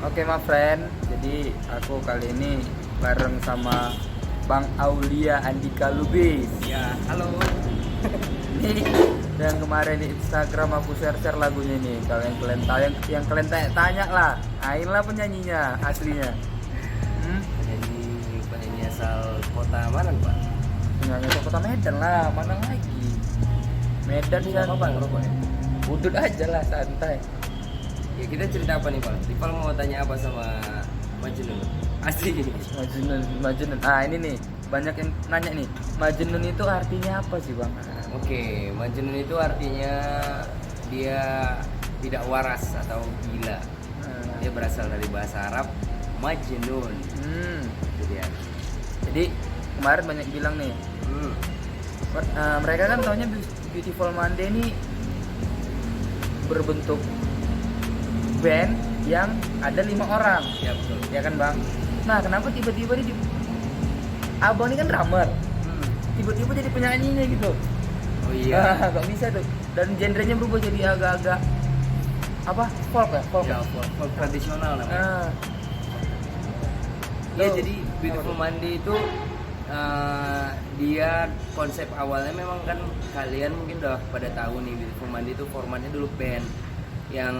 Oke, my friend. Jadi aku kali ini bareng sama Bang Aulia Andika Lubis. Ya, halo. Ini yang kemarin di Instagram aku share lagunya nih. Kalian tahu yang kalian tanya lah. Ain lah penyanyinya aslinya. Penyanyi asal kota mana, Pak? Penyanyi dari kota Medan lah, mana lagi? Medan Ini kan. apa, Bang? Ngerokok ya? Udut aja lah, santai. Ya, kita cerita apa nih, Pak? Rival mau tanya apa sama Majnun? Asli. Majnun. Ah, ini nih, banyak yang nanya nih. Majnun itu artinya apa sih, Bang? Oke, Majnun itu artinya dia tidak waras atau gila. Dia berasal dari bahasa Arab Majnun. Itu dia. Jadi kemarin banyak bilang nih, mereka kan taunya Beautiful Monday ini berbentuk band yang ada 5 orang, Ya, betul. ya kan Bang? Nah, kenapa tiba-tiba Abang ini kan drummer, tiba-tiba jadi penyanyinya gitu? Oh iya. Gak bisa tuh. Dan genrenya berubah jadi agak-agak apa? Folk ya? Folk. Ya, folk tradisional namanya. Ah, Ya, Tuh. jadi Beautiful Monday itu dia konsep awalnya memang kan kalian mungkin udah pada tahu nih, Beautiful Monday itu formatnya dulu band yang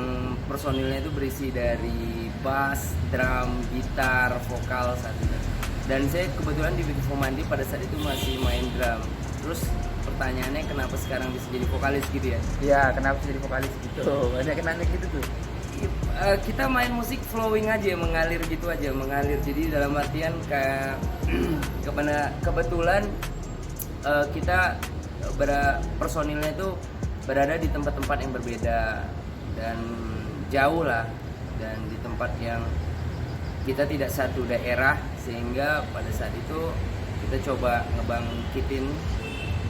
personilnya itu berisi dari bass, drum, gitar, vokal saat itu. Dan saya kebetulan di Beautiful Monday pada saat itu masih main drum. Terus pertanyaannya kenapa sekarang bisa jadi vokalis gitu ya? ya kenapa jadi vokalis gitu? Banyak yang nanya gitu tuh. Kita main musik flowing aja, mengalir gitu aja, mengalir. Jadi dalam artian kayak kebetulan kita personilnya itu berada di tempat-tempat yang berbeda dan jauh lah, dan di tempat yang kita tidak satu daerah, sehingga pada saat itu kita coba ngebangkitin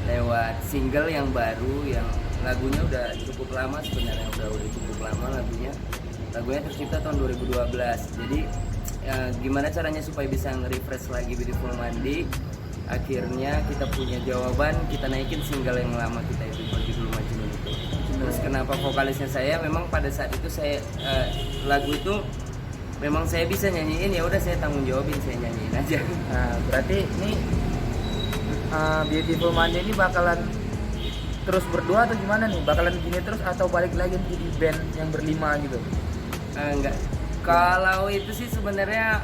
lewat single yang baru, yang lagunya udah cukup lama sebenarnya, udah cukup lama lagunya tercipta tahun 2012. Jadi gimana caranya supaya bisa nge-refresh lagi Beautiful Monday, akhirnya kita punya jawaban, kita naikin single yang lama kita itu berjudul Majnun itu. Terus kenapa vokalisnya saya, memang pada saat itu saya lagu itu memang saya bisa nyanyiin, ya udah saya tanggung jawabin, saya nyanyiin aja. Nah, berarti ini Beautiful Monday ini bakalan terus berdua atau gimana nih? Bakalan gini terus atau balik lagi jadi band yang berlima gitu? Enggak. Kalau itu sih sebenarnya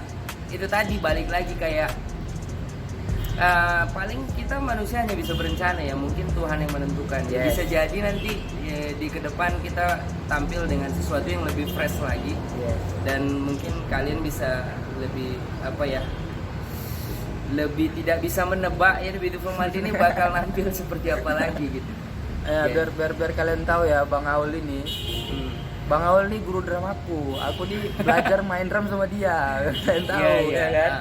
itu tadi balik lagi kayak paling kita manusia hanya bisa berencana ya, mungkin Tuhan yang menentukan. Ya, Yes. bisa jadi nanti di ke depan kita tampil dengan sesuatu yang lebih fresh lagi. Yes. Dan mungkin kalian bisa lebih lebih tidak bisa menebak ya Beautiful Monday ini bakal nampil seperti apa lagi gitu. Ya, Yeah. biar kalian tahu ya, Bang Aul ini. Bang Aul ini guru drum aku. Aku nih belajar main drum sama dia. Kalian tahu Iya. ya kan?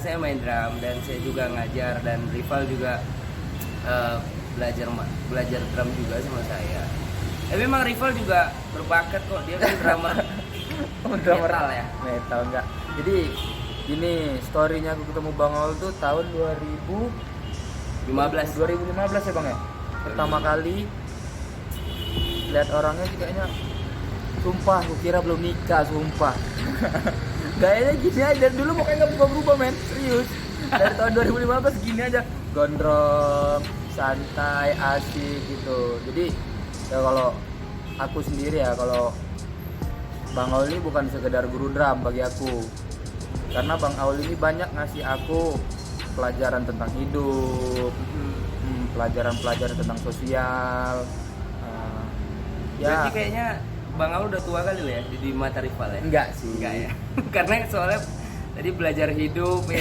Saya main drum dan saya juga ngajar, dan Rival juga belajar drum juga sama saya. Tapi memang Rival juga berbakat kok, dia kan drummer. Drummer Metal ya? Metal enggak. Jadi gini, story-nya aku ketemu Bang Aul tuh tahun 15. 2015 ya Bang ya? Pertama kali lihat orangnya sih kayaknya, sumpah aku kira belum nikah, sumpah. Gayanya gini aja, dari dulu pokoknya nggak berubah men, serius. Dari tahun 2015 gini aja, gondrong, santai, asik gitu. Jadi ya kalau aku sendiri ya, kalau Bang Aul ini bukan sekedar guru drum bagi aku, karena Bang Aul ini banyak ngasih aku pelajaran tentang hidup, pelajaran tentang sosial. Berarti kayaknya Bang Aul udah tua kali ya di mata Rival ya? Enggak sih. Enggak ya? Karena soalnya tadi belajar hidup ya.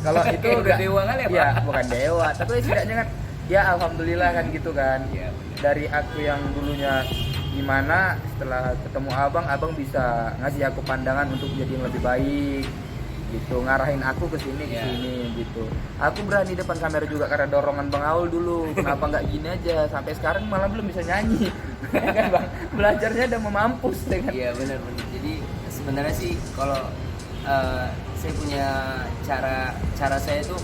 Kalau itu Kayak udah enggak, dewa kali ya, Pak? ya bukan dewa, tapi setidaknya kan ya alhamdulillah kan gitu kan. Iya. Dari aku yang dulunya gimana, setelah ketemu abang bisa ngasih aku pandangan untuk jadi yang lebih baik gitu, ngarahin aku ke sini ke Iya. sini gitu. Aku berani depan kamera juga karena dorongan Bang Aul dulu. Kenapa nggak gini aja, sampai sekarang malah belum bisa nyanyi. Ya kan Bang, belajarnya udah mau mampus dengan. Iya, benar. Jadi sebenarnya sih kalau saya punya cara saya itu,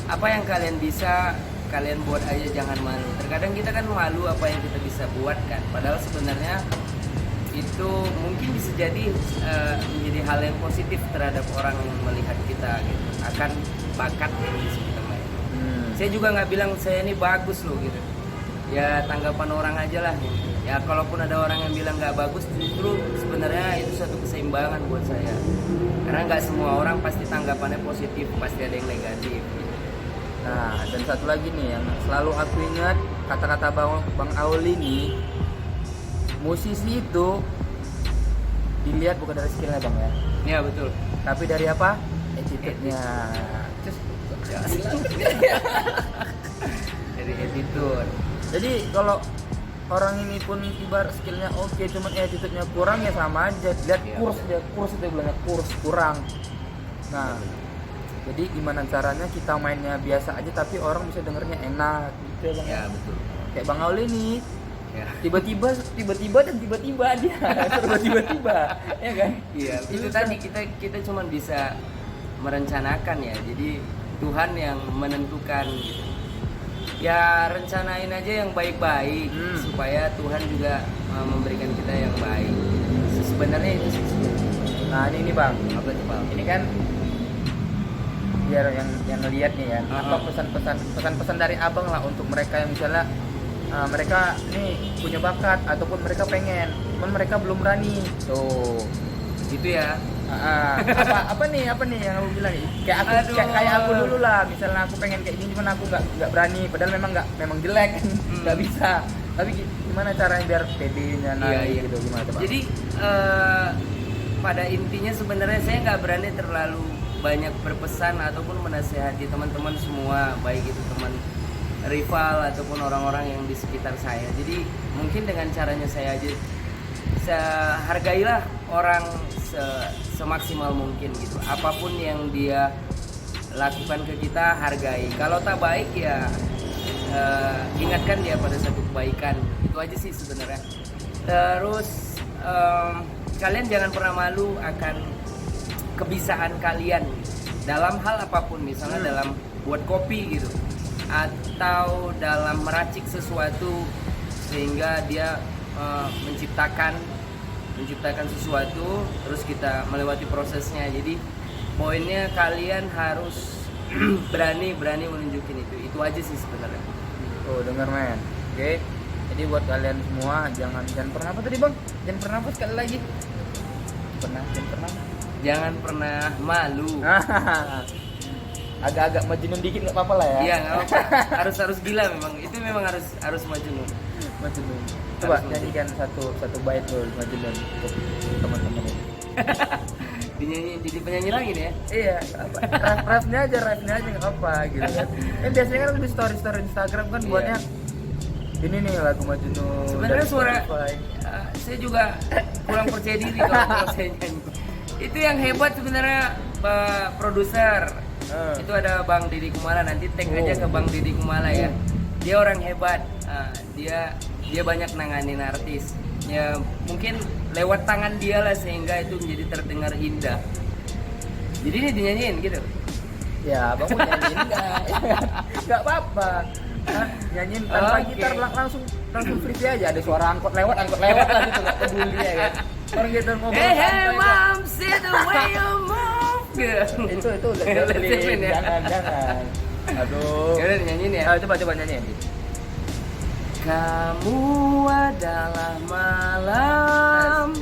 apa yang kalian bisa kalian buat aja, jangan malu. Terkadang kita kan malu apa yang kita bisa buat kan, padahal sebenarnya itu mungkin bisa jadi menjadi hal yang positif terhadap orang yang melihat kita gitu, akan bakat yang bisa kita main. Saya juga nggak bilang saya ini bagus loh gitu, ya tanggapan orang aja lah gitu. Ya kalaupun ada orang yang bilang nggak bagus, justru sebenarnya itu suatu keseimbangan buat saya, karena nggak semua orang pasti tanggapannya positif, pasti ada yang negatif gitu. Nah, dan satu lagi nih yang selalu aku ingat, kata-kata Bang Aul ini, musisi itu dilihat bukan dari skillnya Bang ya, Ya betul. tapi dari apa? Attitude-nya. Dari attitude. Jadi kalau orang ini pun ibarat skillnya oke, cuman attitude-nya kurang ya sama aja. Lihat Iya, kurs dia, kurs itu bilangnya kurs kurang. Nah, jadi gimana caranya kita mainnya biasa aja tapi orang bisa dengernya enak gitu ya Bang. Ya betul. Kayak Bang Aul ini Ya. tiba-tiba dia serba tiba-tiba ya kan. Iya, itu tadi kita cuma bisa merencanakan ya. Jadi Tuhan yang menentukan gitu. Ya rencanain aja yang baik-baik supaya Tuhan juga memberikan kita yang baik. Sebenarnya itu sih. Nah ini Bang, Apa tuh, Pak? ini kan biar yang ngelihat nih ya, apa Uh-huh. pesan-pesan dari Abang lah untuk mereka yang misalnya mereka nih punya bakat ataupun mereka pengen, cuman mereka belum berani. Tuh. Itu ya. Apa nih yang aku bilang nih? Kayak aku Aduh. kayak aku dulu lah, misalnya aku pengen kayak gini cuman aku nggak berani, padahal memang jelek kan, nggak bisa. Tapi gimana caranya biar PD-nya naik gitu, gimana Bang? Jadi pada intinya sebenarnya saya nggak berani terlalu banyak berpesan ataupun menasehati teman-teman semua, baik itu teman rival ataupun orang-orang yang di sekitar saya. Jadi mungkin dengan caranya saya aja, hargailah orang semaksimal mungkin gitu. Apapun yang dia lakukan ke kita, hargai. Kalau tak baik ya ingatkan dia pada satu kebaikan. Itu aja sih sebenarnya. Terus kalian jangan pernah malu akan kebiasaan kalian dalam hal apapun, misalnya dalam buat kopi gitu, atau dalam meracik sesuatu sehingga dia menciptakan sesuatu, terus kita melewati prosesnya. Jadi poinnya kalian harus berani menunjukin itu aja sih sebenarnya. Oh denger men, oke. Jadi buat kalian semua jangan pernah apa tadi Bang? Jangan pernah apa sekali lagi? Jangan pernah malu. Agak-agak majnun dikit nggak apa-apa lah ya. Iya nggak apa, harus gila memang. Itu memang harus majnun. Majnun. Coba Harus nyanyikan satu bait dulu majnun untuk teman-teman ini. Jadi penyanyi lagi nih ya. Iya, rapnya aja nggak apa gitu kan. Biasanya kan di story Instagram kan Iya. buatnya ini nih lagu Majnun. Sebenarnya dari suara Spotify. saya juga kurang percaya diri kalau saya nyanyi. Itu yang hebat sebenarnya produser. Itu ada Bang Deddy Kumala, nanti tag aja ke Bang Deddy Kumala ya. Dia orang hebat. Dia banyak nanganin artis. Ya mungkin lewat tangan dia lah sehingga itu menjadi terdengar indah. Jadi ini dinyanyiin gitu. Ya, Bang mau nyanyiin enggak apa-apa. Nyanyiin tanpa Oke. gitar langsung free aja, ada suara angkot lewat lah gitu, enggak peduli ya kan. Orang gitu ngobrol Hey santai kok. mom, see the way you move. Gitu. Itu Led Zeppelin ya? jangan. Aduh. Ya udah nyanyiin ya. Coba nyanyiin. Kamu adalah malam,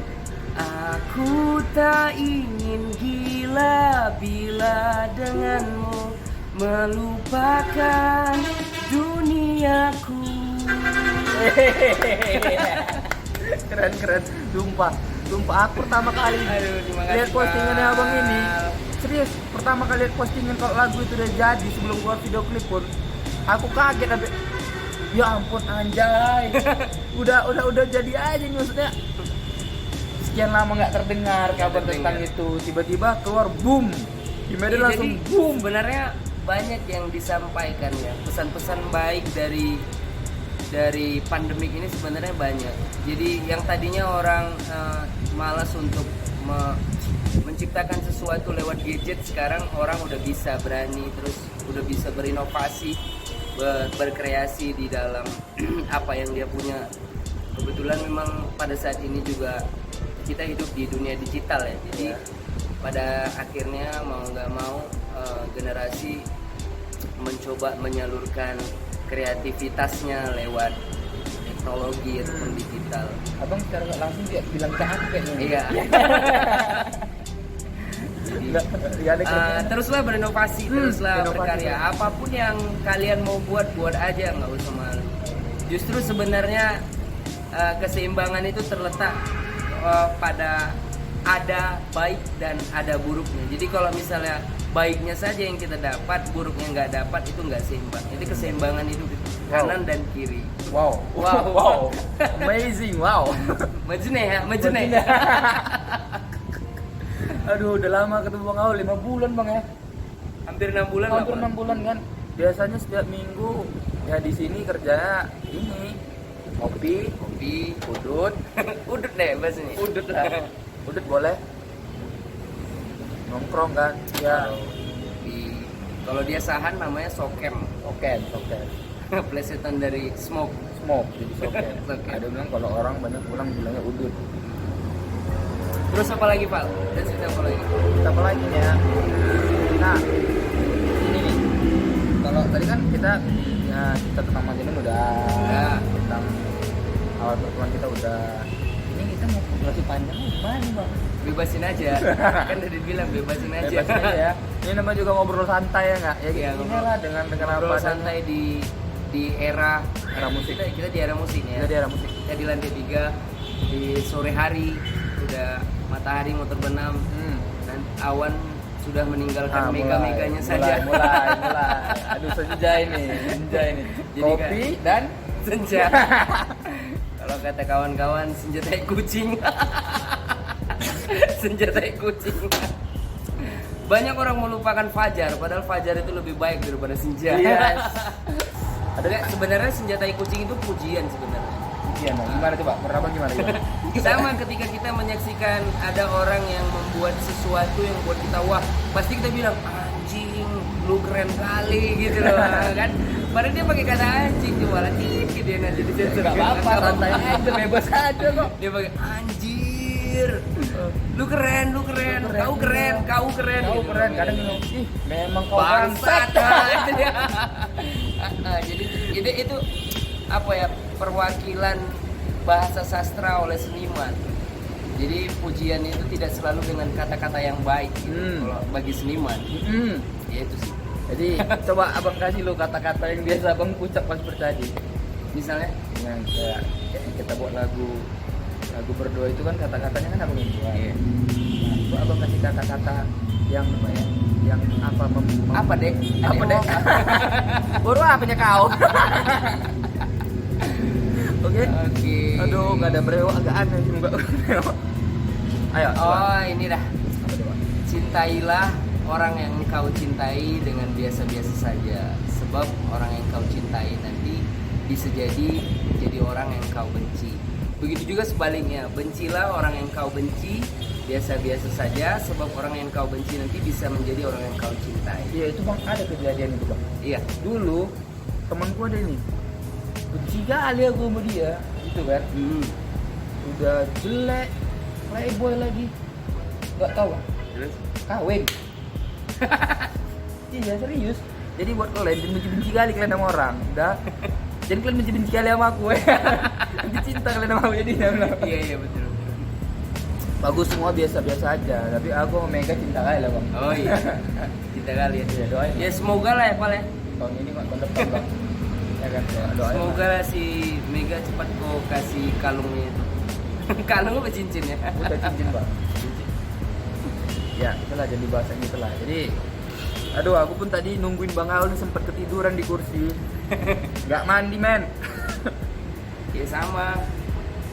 aku tak ingin gila bila denganmu melupakan duniaku. Keren. Sumpah aku pertama kali Aduh, terima kasih, lihat postingannya Bang. Abang ini. Serius, pertama kali lihat postingan kalau lagu itu udah jadi sebelum keluar video klip pun aku kaget sampai ya ampun anjay. udah jadi aja nih, maksudnya sekian lama nggak terdengar kabar tentang itu, tiba-tiba keluar boom. Di Medan Iya, langsung jadi boom. sebenarnya banyak yang disampaikan ya, pesan-pesan baik dari pandemik ini sebenarnya banyak. Jadi yang tadinya orang malas untuk menciptakan sesuatu lewat gadget, sekarang orang udah bisa berani, terus udah bisa berinovasi, berkreasi di dalam apa yang dia punya. Kebetulan memang pada saat ini juga kita hidup di dunia digital ya. Jadi pada akhirnya mau nggak mau generasi mencoba menyalurkan kreativitasnya lewat teknologi ataupun digital. Abang secara nggak langsung dia bilang ke aku kayaknya. Iya. Nggak ada kerjaan. Teruslah berinovasi, teruslah inovasi. berkarya. Apapun yang kalian mau buat aja, nggak usah malu. Justru sebenarnya keseimbangan itu terletak pada ada baik dan ada buruknya. Jadi kalau misalnya baiknya saja yang kita dapat, buruknya nggak dapat, itu nggak seimbang. Jadi keseimbangan hidup itu kanan dan kiri. Wow. Amazing, wow. Majene ya, majene. Aduh, udah lama ketemu Bang Aul, 5 bulan Bang ya. Hampir 6 bulan. Hampir lah, 6 bulan kan. Biasanya setiap minggu ya di sini kerja ini kopi, udut, Udut deh bahasanya. udut lah. Udut boleh. Nongkrong kan. Ya. Kalau dia sahan namanya sokem. Oke. Plesetan dari smoke. Smoke jadi soket. Soket. Ada bilang kalau orang banyak pulang bilangnya udut. Terus apa lagi Pak? Dan cerita apa lagi? Kita apa lagi ya? Nah, ini nih. Kalau tadi kan kita tentang Manjinan udah, tentang awal pertemuan kita udah. Ini kita mau durasi panjang gimana nih Bang? Bebasin aja. Kan udah bilang bebasin aja. Bebasin aja ya. Ini namanya juga ngobrol santai ya nggak? Ya Iya, gini lah dengan Ngobrol apa santai di era musik. Kita di era musik ya. Kita di era musik. Kita di lantai 3 di sore hari udah matahari mau terbenam dan awan sudah meninggalkan mega-meganya saja. Mulai. Aduh senja ini. Jadi Kopi dan senja. Kalau kata kawan-kawan senjata kucing. Senjata kucing. Banyak orang melupakan fajar, padahal fajar itu lebih baik daripada senja. Yes. Sebenarnya senjata kucing itu pujian sebenarnya. Iya, gimana coba? Menurut Abang gimana? Sama ketika kita menyaksikan ada orang yang membuat sesuatu yang buat kita wah, pasti kita bilang anjing, lu keren kali gitu loh kan. Padahal dia pakai kata anjing cuma lah gitu dia nanti di sensor. Enggak apa-apa, santai aja, bebas aja kok. Dia pakai anjir. Lu keren, kau keren. Kau keren, kadang bilang, ih, memang kau bangsat. bangsat. Itu dia. Jadi itu apa ya, perwakilan bahasa sastra oleh seniman. Jadi pujian itu tidak selalu dengan kata-kata yang baik gitu. Kalau bagi seniman ya itu sih. Jadi coba Abang kasih lo kata-kata yang biasa Abang ucap pas bertadi. Misalnya Yang kayak kita buat lagu berdoa itu kan kata-katanya kan Abang yang buat. Iya. Nah, coba Abang kasih kata-kata yang apa ya? Yang apa dek? Apa dek? Baru apanya kau? Oke. Aduh, nggak ada brewok, agak aneh sih mbak. Ayo. Oh ini dah. Apa coba? Cintailah orang yang kau cintai dengan biasa-biasa saja. Sebab orang yang kau cintai nanti bisa jadi orang yang kau benci. Begitu juga sebaliknya, bencilah orang yang kau benci biasa-biasa saja. Sebab orang yang kau benci nanti bisa menjadi orang yang kau cintai. Iya itu bang, ada kejadian itu bang. Iya. Dulu temanku ada ini, benci kali aku sama dia, gitu kan. Udah jelek, playboy lagi, nggak tahu. Terus? Kawin. Iya serius. Jadi buat kalian jangan benci-benci kali kalian sama orang. Udah. Jangan kalian benci-benci kali sama aku. Nanti cinta kalian sama aku jadi. Iya betul. Bagus semua biasa-biasa aja. Tapi aku sama Mega cinta kali lah bang. Oh iya. Cinta kalian. Iya doain. Ya semoga lah ya Pak ya. Tahun ini kok tahun depan bang. Ya kan doain. Semoga lah si Mega cepat kau kasih kalungnya itu. Kalung apa cincin ya? Udah cincin bang. Cincin. Ya itulah jadi bahasa itulah. Jadi aduh aku pun tadi nungguin Bang Aul sempat ketiduran di kursi. Nggak mandi men. Ya sama.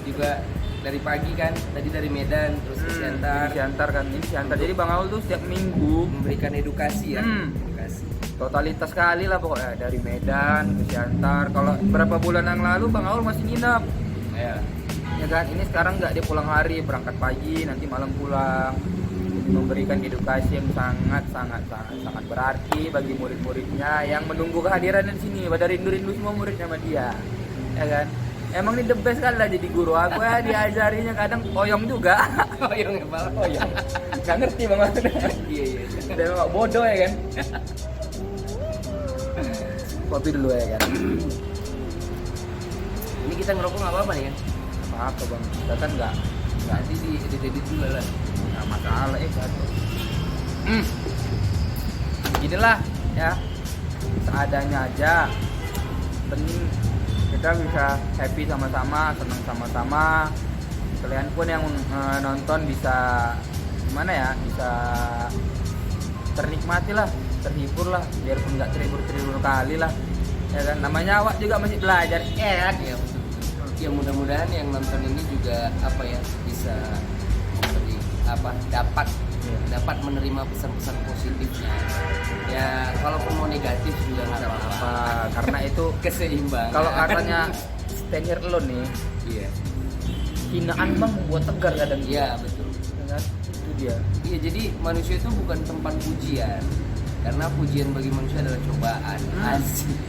Juga dari pagi kan, tadi dari Medan terus ke Siantar. Siantar kan, ini Siantar. Jadi Bang Aul tuh setiap minggu Memberikan edukasi ya. Edukasi. totalitas kali lah pokoknya dari Medan ke Siantar. Kalau berapa bulan yang lalu Bang Aul masih nginep. Ya kan, ini sekarang nggak dia pulang hari, berangkat pagi, nanti malam pulang. Memberikan edukasi yang sangat berarti bagi murid-muridnya yang menunggu kehadiran di sini. Pada rindu semua murid sama dia, ya kan? Emang ini the best kan lah jadi guru. Aku ya diajarinya kadang oyong juga. Oyong apa? Oyong. Gak ngerti bang maksudnya. Iya. Udah memang bodoh ya kan. Kopi dulu ya kan. Ini kita ngerokok nggak apa-apa nih kan? Apa bang? Kita kan nggak Nanti di dulu lah. nggak masalah satu. Ginilah ya. Seadanya aja. Penting kita bisa happy sama-sama, senang sama-sama. Kalian pun yang nonton bisa gimana ya, bisa ternikmati lah, terhibur lah, biarpun nggak terhibur kali lah, ya kan. Namanya awak juga masih belajar, ya kan. Ya, ya mudah-mudahan yang nonton ini juga apa ya bisa memberi apa dapat menerima pesan-pesan positifnya. Ya kalaupun mau negatif juga nggak apa-apa. Karena itu Keseimbangan. kalau katanya stand here alone nih, Iya. hinaan bang buat tegar kadang. Iya betul. Ya kan? Itu dia. Iya, jadi manusia itu bukan tempat pujian. Karena pujian bagi manusia adalah cobaan. Asik.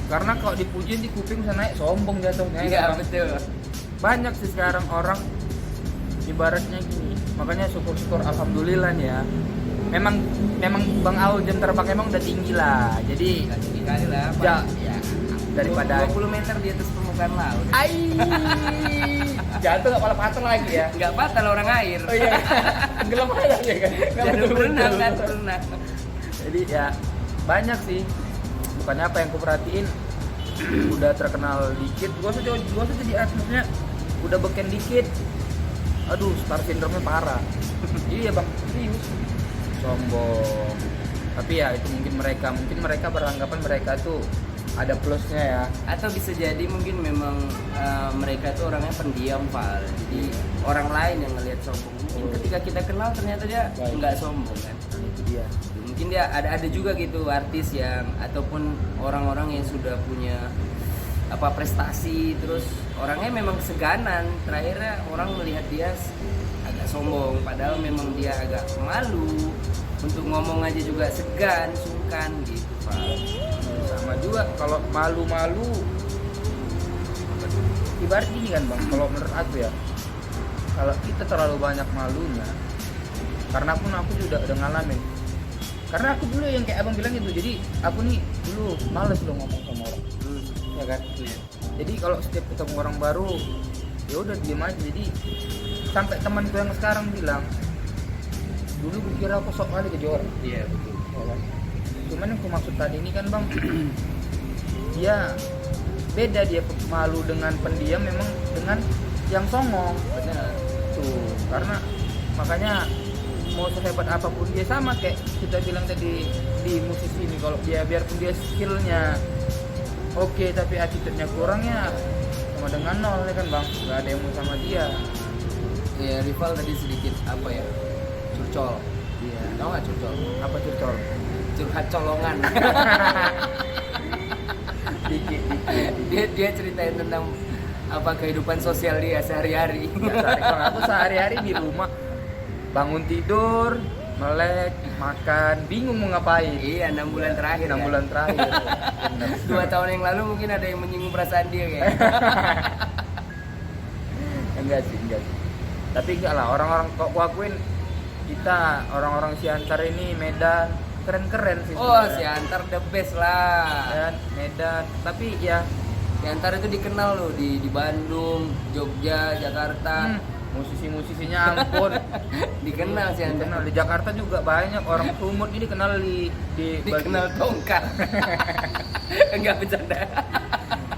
Karena kalau dipuji di kuping bisa naik sombong jatuhnya. Iya, ya kan? betul. Banyak sih sekarang orang ibaratnya gini. Makanya syukur-syukur alhamdulillah nih ya. Memang Bang Aul jam terbang emang udah tinggi lah. Jadi Nggak tinggi kali lah. Ya, Ya. daripada 20 meter di atas permukaan laut. ai jatuh nggak malah patah lagi ya. Nggak patah lah orang air. Oh iya. Tenggelam aja ya kan. Nggak Jangan betul-betul. berenang kan, berenang. Jadi ya banyak sih. Bukannya apa yang kuperhatiin udah terkenal dikit. Gua usah jadi maksudnya udah beken dikit. Aduh, star syndrome-nya parah. Iya bang, serius. Sombong. Tapi ya itu mungkin mereka beranggapan mereka tuh ada plusnya ya. Atau bisa jadi mungkin memang mereka tuh orangnya pendiam, Val. Jadi orang lain yang ngelihat sombong. Mungkin ketika kita kenal ternyata dia Baik. nggak sombong kan. Nah, itu dia. Mungkin dia ada juga gitu artis yang ataupun orang-orang yang sudah punya apa prestasi, terus orangnya memang seganan, terakhirnya orang melihat dia agak sombong, padahal memang dia agak malu, untuk ngomong aja juga segan, sungkan gitu Pak. Sama juga kalau malu-malu ibarat gini kan bang, kalau menurut aku ya, kalau kita terlalu banyak malunya, karena aku juga udah ngalamin, karena aku dulu yang kayak abang bilang gitu, jadi aku nih dulu males loh ngomong sama orang, ya kan. Jadi kalau setiap ketemu orang baru ya udah diem aja. Jadi sampai temanku yang sekarang bilang, dulu gue kira aku sok kali jadi orang. Iya betul. Ya kan? Cuman yang aku maksud tadi ini kan bang, dia beda, dia malu dengan pendiam memang dengan yang songong. Benar. Tuh, karena makanya mau sehebat apapun dia sama kayak kita bilang tadi di musisi ini, kalau dia biarpun dia skillnya oke tapi attitude-nya kurangnya sama dengan nol ya kan bang, nggak ada yang mau sama dia. Ya rival tadi sedikit apa ya, curcol. Iya. Tahu nggak curcol? Apa curcol? Curhat colongan. Dikit. dia ceritain tentang apa kehidupan sosial dia sehari-hari. Kalau aku sehari-hari di rumah bangun tidur, melek, makan, bingung mau ngapain. Iya, 6 bulan terakhir. 6 bulan terakhir. 2 tahun yang lalu mungkin ada yang menyinggung perasaan dia kayak. Enggak sih. Tapi enggak lah, orang-orang kok aku akuin kita orang-orang Siantar ini Medan keren-keren sih. Oh, sebenarnya. Siantar the best lah. Dan Medan, tapi ya Siantar itu dikenal loh di Bandung, Jogja, Jakarta. musisi-musisinya ampun. Dikenal Siantar. Dikenal di Jakarta juga banyak orang Sumut ini dikenal Dikenal tongkar. Enggak bercanda.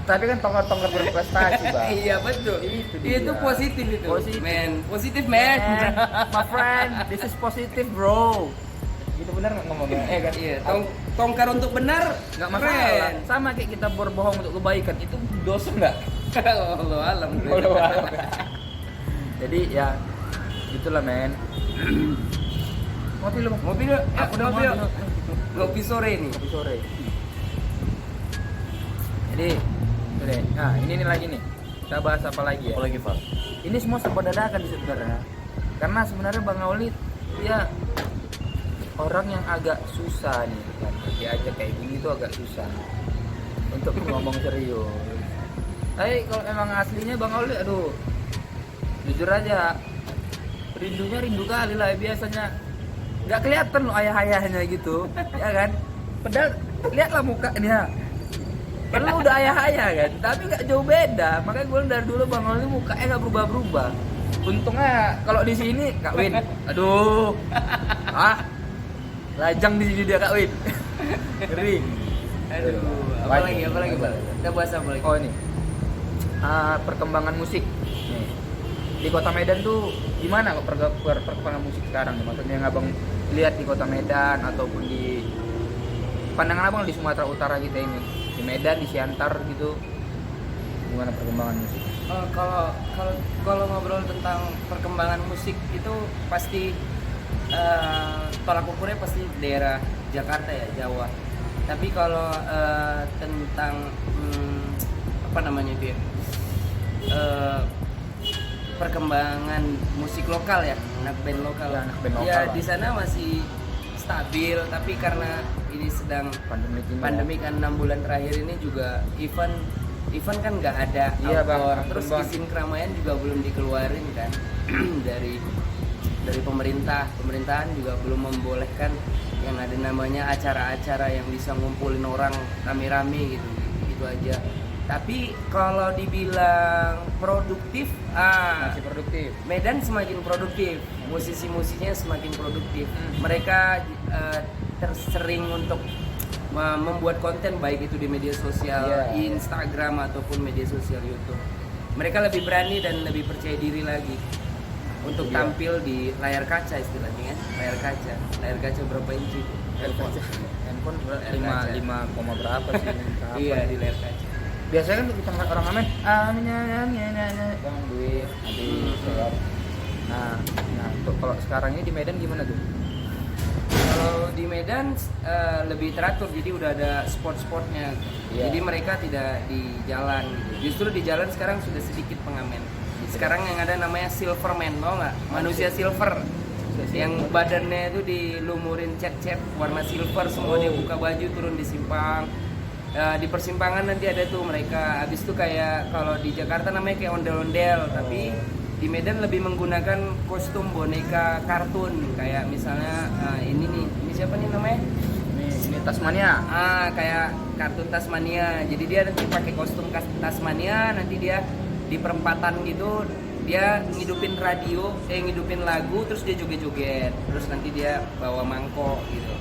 Tapi kan tongkar-tongkar berprestasi, Bang. Iya betul. Itu dia. Itu positif itu. Positif. Positif Man, man. my friend, this is positive, bro. Gitu benar nggak ngomongnya? Kan iya, tongkar untuk benar Nggak masalah. keren. Sama kayak kita berbohong untuk kebaikan, itu dosa nggak? Allah alam. Jadi ya gitulah men. Ngopi lu Bang? Ngopi yuk. Aku udah Ngopi yuk. Ngopi sore nih. Ngopi sore. Jadi itu deh. Nah ini lagi nih. Kita bahas apa lagi ya? Apalagi Pak? Ini semua serba dadakan sih sebenarnya. Karena sebenarnya Bang Auli dia orang yang agak susah nih kan. Diajak kayak gini tuh agak susah untuk ngomong serius. Tapi kalau emang aslinya Bang Oli, aduh, jujur aja, rindunya rindu kali lah biasanya. Nggak kelihatan loh ayah-ayahnya gitu, ya kan? Padahal lihatlah mukanya. Padahal udah ayah-ayah kan, tapi nggak jauh beda. Makanya gue dari dulu Bang Oli mukanya nggak berubah-berubah. Untungnya kalau di sini Kak Win, aduh, lajang di sini dia Kak Win, ngeri. Aduh, apalagi Bang? Kita bahas apa lagi? Oh ini, perkembangan musik. Nih. Di Kota Medan tuh gimana kok perkembangan musik sekarang? Maksudnya yang abang lihat di Kota Medan ataupun di pandangan abang di Sumatera Utara kita ini, di Medan, di Siantar gitu, gimana perkembangan musik? Kalau ngobrol tentang perkembangan musik itu pasti tolak ukurnya pasti daerah Jakarta ya, Jawa. Tapi kalau tentang apa namanya itu ya, perkembangan musik lokal ya, anak band lokal. Ya, anak band lokal ya lah. di sana masih stabil, tapi karena ini sedang pandemi kan 6 bulan terakhir ini juga event kan nggak ada Iya, Bang. outdoor. Terus Bang. izin keramaian juga belum dikeluarin kan dari pemerintahan juga belum membolehkan yang ada namanya acara-acara yang bisa ngumpulin orang rame-rame gitu aja. Tapi kalau dibilang produktif, Masih produktif. Medan semakin produktif, musisi-musinya semakin produktif. Mereka tersering untuk membuat konten baik itu di media sosial, Iya. Instagram ataupun media sosial YouTube. Mereka lebih berani dan lebih percaya diri lagi untuk Iya. tampil di layar kaca istilahnya ya. Layar kaca berapa inci? Handphone Layar kaca. 5 koma berapa sih? Berapa? Iya, di layar kaca. Biasanya kan kita ngeliat orang ngamen, bang duit, habis, ya kan? Nah, untuk kalau sekarang ini di Medan gimana tuh? Kalau di Medan lebih teratur, jadi udah ada spot-spotnya. Iya. Jadi mereka tidak di jalan. Justru di jalan sekarang sudah sedikit pengamen. Sekarang yang ada namanya Silverman, tau nggak? Manusia silver. Yang badannya itu dilumurin cat-cat warna silver, semua dia buka baju turun di simpang. Di persimpangan nanti ada tuh mereka. Habis itu kayak kalau di Jakarta namanya kayak ondel-ondel, tapi di Medan lebih menggunakan kostum boneka kartun kayak misalnya ini siapa nih namanya? Ini Tasmania. Kayak kartun Tasmania. Jadi dia nanti pakai kostum Tasmania, nanti dia di perempatan gitu dia ngidupin radio, ngidupin lagu, terus dia joget-joget, terus nanti dia bawa mangkok gitu,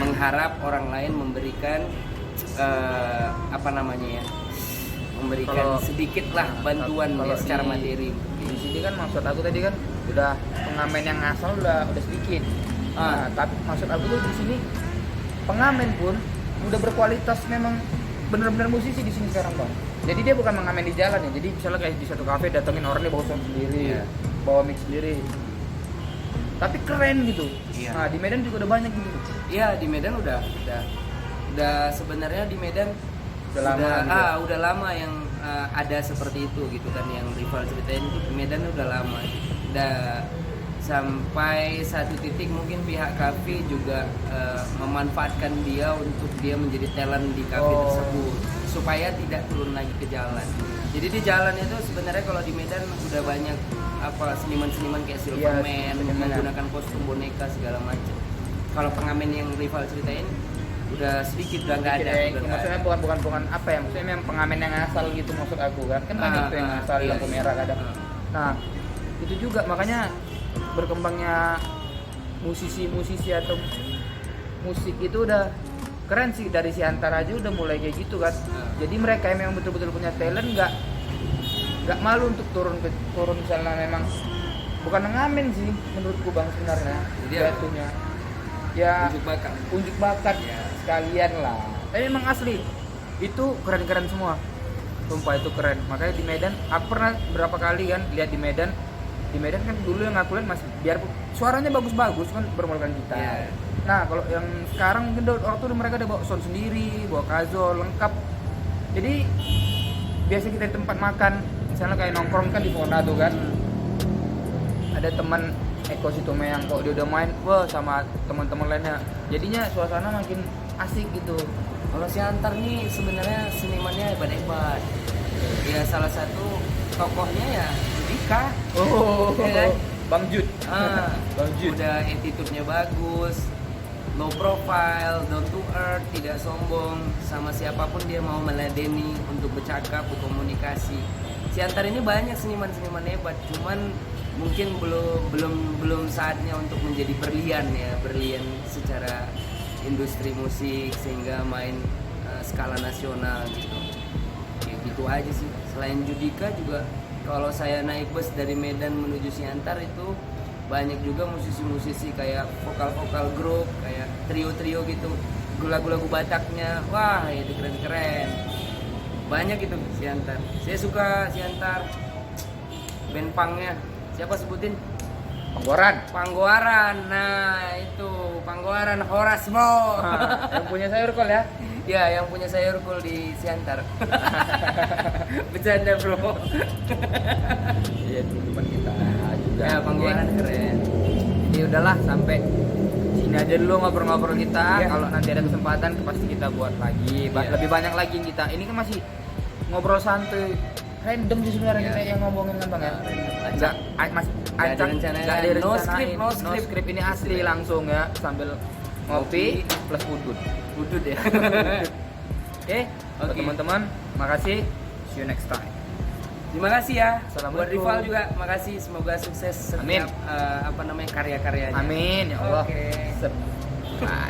mengharap orang lain memberikan apa namanya ya, memberikan Kalau- sedikit lah bantuan kalau ya, secara di- materi. Di sini kan maksud aku tadi kan udah pengamen yang asal udah sedikit. Tapi maksud aku tuh di sini pengamen pun udah berkualitas, memang bener-bener musisi di sini sekarang bang. Jadi dia bukan mengamen di jalan ya. Jadi misalnya kayak di satu kafe datengin orang dia bawa sound sendiri, Iya. bawa mic sendiri. Tapi keren gitu. Iya. Nah di Medan juga udah banyak gitu. Iya, di Medan udah sebenarnya di Medan Udah lama gitu. udah lama yang ada seperti itu gitu kan, yang rival ceritain itu di Medan udah lama. Udah sampai satu titik mungkin pihak kafe juga memanfaatkan dia untuk dia menjadi talent di kafe tersebut supaya tidak turun lagi ke jalan. Jadi di jalan itu sebenarnya kalau di Medan udah banyak seniman-seniman kayak Silverman, menggunakan kostum boneka segala macam. Kalau pengamen yang rival ceritain udah sedikit, udah nggak ada. Udah nggak Maksudnya ada. bukan apa ya? Maksudnya memang pengamen yang asal gitu maksud aku kan. Kan banyak tuh yang asal iya, lampu merah kadang. Nah itu juga makanya berkembangnya musisi-musisi atau musik itu udah keren sih. Dari Siantar aja udah mulai kayak gitu kan. Jadi mereka yang memang betul-betul punya talent nggak malu untuk turun misalnya memang bukan ngamen sih menurutku bang sebenarnya. Jadi jatuhnya ya unjuk bakat. unjuk bakat Ya. sekalian lah. Tapi emang asli itu keren-keren semua. Sumpah itu keren. Makanya di Medan aku pernah berapa kali kan lihat di Medan kan dulu yang aku lihat masih biar suaranya bagus-bagus kan bermodalkan gitar. Iya. Nah kalau yang sekarang mungkin waktu itu mereka udah bawa sound sendiri, bawa kazoo lengkap. Jadi biasa kita di tempat makan, misalnya kayak nongkrong kan di Fonda tuh kan, ada teman Eko Situme yang kok dia udah main, wah sama teman-teman lainnya, jadinya suasana makin asik gitu. Kalau si Antar nih sebenarnya senimannya hebat-hebat. Ya salah satu tokohnya ya Dika. Oh, Iya kan? Bang Jud. Bang Jud. Udah attitude-nya bagus, low profile, down to earth, tidak sombong, sama siapapun dia mau meladeni untuk bercakap, berkomunikasi. Siantar ini banyak seniman-seniman hebat, cuman mungkin belum saatnya untuk menjadi berlian secara industri musik sehingga main skala nasional gitu. Ya gitu aja sih. Selain Judika juga kalau saya naik bus dari Medan menuju Siantar itu banyak juga musisi-musisi kayak vokal-vokal grup, kayak trio-trio gitu, lagu-lagu Bataknya, wah itu keren-keren. Banyak itu Siantar. Saya suka Siantar. Band punknya siapa sebutin? Panggoaran. Nah itu Panggoaran Horas bro. Yang punya saya Urkol ya. Ya, yang punya saya Urkul di Siantar. Bercanda bro. Iya itu teman kita juga. Ya, Panggoaran keren. Jadi udahlah sampai sini aja dulu ngobrol-ngobrol kita. Ya. Kalau nanti ada kesempatan pasti kita buat lagi. Ya. Lebih banyak lagi yang kita. Ini kan masih ngobrol santuy. Random sih sebenarnya Ya. kita yang ngomongin kan Bang ya. Acak. Mas Nggak acak direncanain. nggak No direncanain. script, no script. Ini asli langsung ya sambil ngopi plus udut. Udut ya. Oke, buat Oke. teman-teman, makasih. See you next time. Terima kasih ya. Assalamualaikum. Buat Rival juga, makasih. Semoga sukses Amin. setiap karya-karyanya. Amin ya Allah. Oke. Sep. Bye.